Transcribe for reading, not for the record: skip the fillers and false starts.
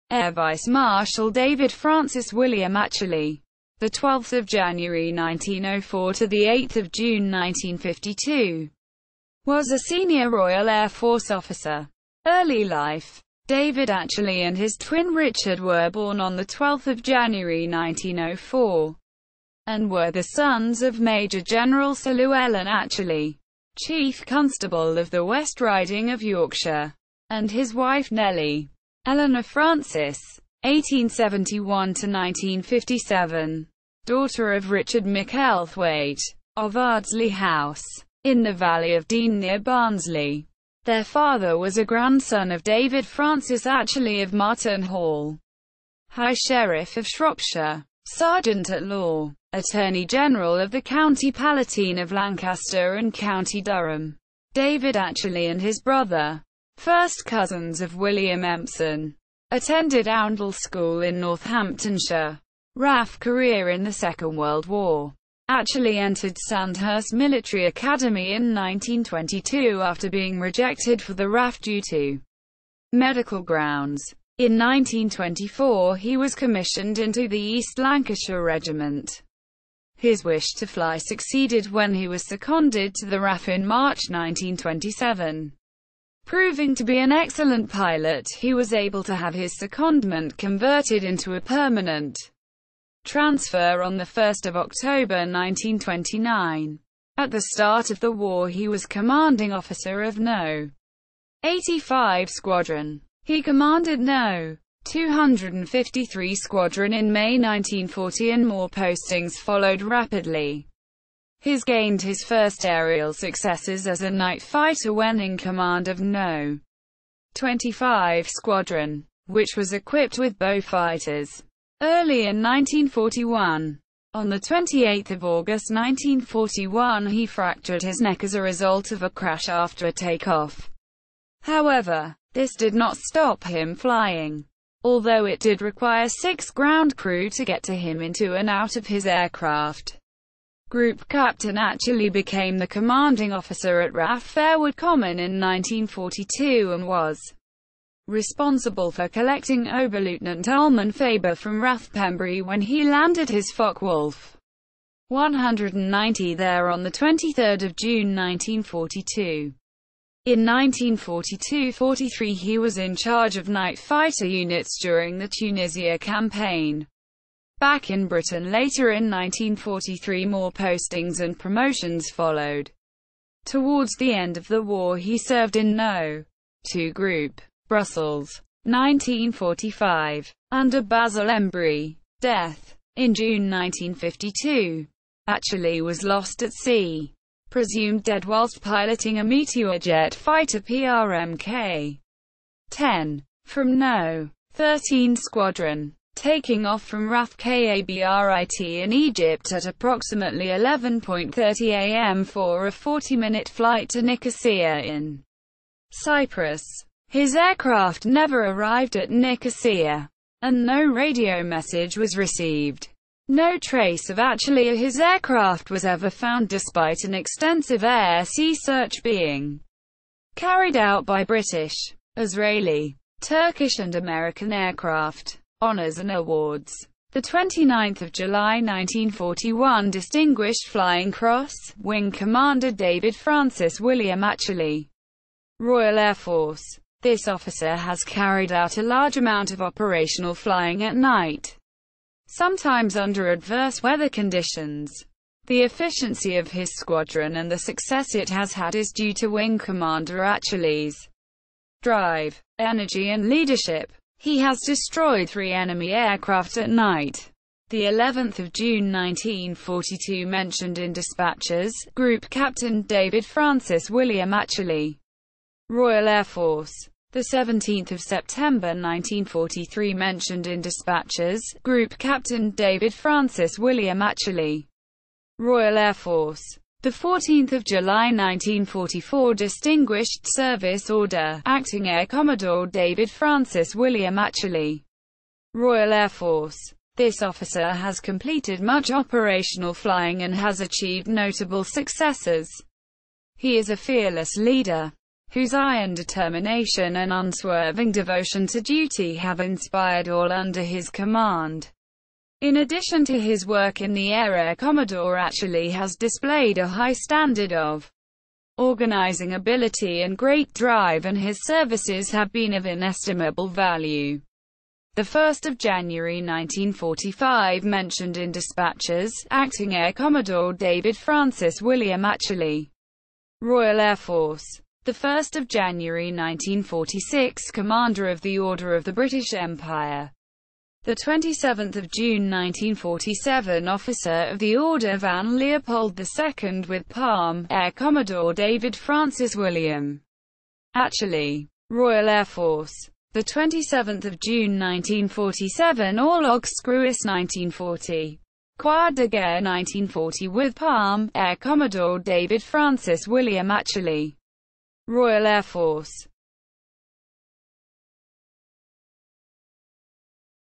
Air Vice Marshal David Francis William Atcherley, the 12th of January 1904 to the 8th of June 1952, was a senior Royal Air Force officer. Early life. David Atcherley and his twin Richard were born on the 12th of January 1904, and were the sons of Major General Sir Llewellyn Atcherley, Chief Constable of the West Riding of Yorkshire, and his wife Nellie Eleanor Francis, 1871–1957, daughter of Richard McElthwaite, of Ardsley House, in the Valley of Dean near Barnsley. Their father was a grandson of David Francis Atcherley of Marton Hall, High Sheriff of Shropshire, Sergeant-at-Law, Attorney General of the County Palatine of Lancaster and County Durham. David Atcherley and his brother, first cousins of William Empson, attended Oundle School in Northamptonshire. RAF career in the Second World War. Atcherley entered Sandhurst Military Academy in 1922 after being rejected for the RAF due to medical grounds. In 1924 he was commissioned into the East Lancashire Regiment. His wish to fly succeeded when he was seconded to the RAF in March 1927. Proving to be an excellent pilot, he was able to have his secondment converted into a permanent transfer on 1 October 1929. At the start of the war he was commanding officer of No. 85 Squadron. He commanded No. 253 Squadron in May 1940 and more postings followed rapidly. He gained his first aerial successes as a night fighter when in command of No. 25 Squadron, which was equipped with Beaufighters. Early in 1941, on 28 August 1941 he fractured his neck as a result of a crash after a takeoff. However, this did not stop him flying, although it did require 6 ground crew to get to him into and out of his aircraft. Group Captain Atcherley became the commanding officer at RAF Fairwood Common in 1942 and was responsible for collecting Oberleutnant Ullman Faber from RAF Pembrey when he landed his Focke-Wulf 190 there on 23 June 1942. In 1942–43 he was in charge of night fighter units during the Tunisia campaign. Back in Britain later in 1943 more postings and promotions followed. Towards the end of the war he served in No. 2 Group, Brussels, 1945, under Basil Embry. Death. In June 1952. Atcherley was lost at sea, presumed dead whilst piloting a Meteor jet fighter PRMK-10, from No. 13 Squadron, taking off from RAF Kabrit in Egypt at approximately 11:30 am for a 40-minute flight to Nicosia in Cyprus. His aircraft never arrived at Nicosia, and no radio message was received. No trace of Atcherley or his aircraft was ever found despite an extensive air-sea search being carried out by British, Israeli, Turkish and American aircraft. Honors and awards. The 29th of July 1941 Distinguished Flying Cross, Wing Commander David Francis William Atcherley, Royal Air Force. This officer has carried out a large amount of operational flying at night, sometimes under adverse weather conditions. The efficiency of his squadron and the success it has had is due to Wing Commander Atcherley's drive, energy and leadership. He has destroyed 3 enemy aircraft at night. The 11th of June 1942 mentioned in dispatches, Group Captain David Francis William Atcherley, Royal Air Force. The 17th of September 1943 mentioned in dispatches, Group Captain David Francis William Atcherley, Royal Air Force. The 14th of July 1944 Distinguished Service Order, Acting Air Commodore David Francis William Atcherley, Royal Air Force. This officer has completed much operational flying and has achieved notable successes. He is a fearless leader. whose iron determination and unswerving devotion to duty have inspired all under his command. In addition to his work in the air, Commodore Atcherley has displayed a high standard of organizing ability and great drive, and his services have been of inestimable value. The 1st of January 1945, mentioned in dispatches, Acting Air Commodore David Francis William Atcherley, Royal Air Force. The 1st of January 1946, Commander of the Order of the British Empire. The 27th of June 1947, Officer of the Order van Leopold II with Palm, Air Commodore David Francis William Atcherley, Royal Air Force. The 27th of June 1947, Orlog-Screwis 1940. Croix de Guerre 1940 with Palm, Air Commodore David Francis William Atcherley, Royal Air Force.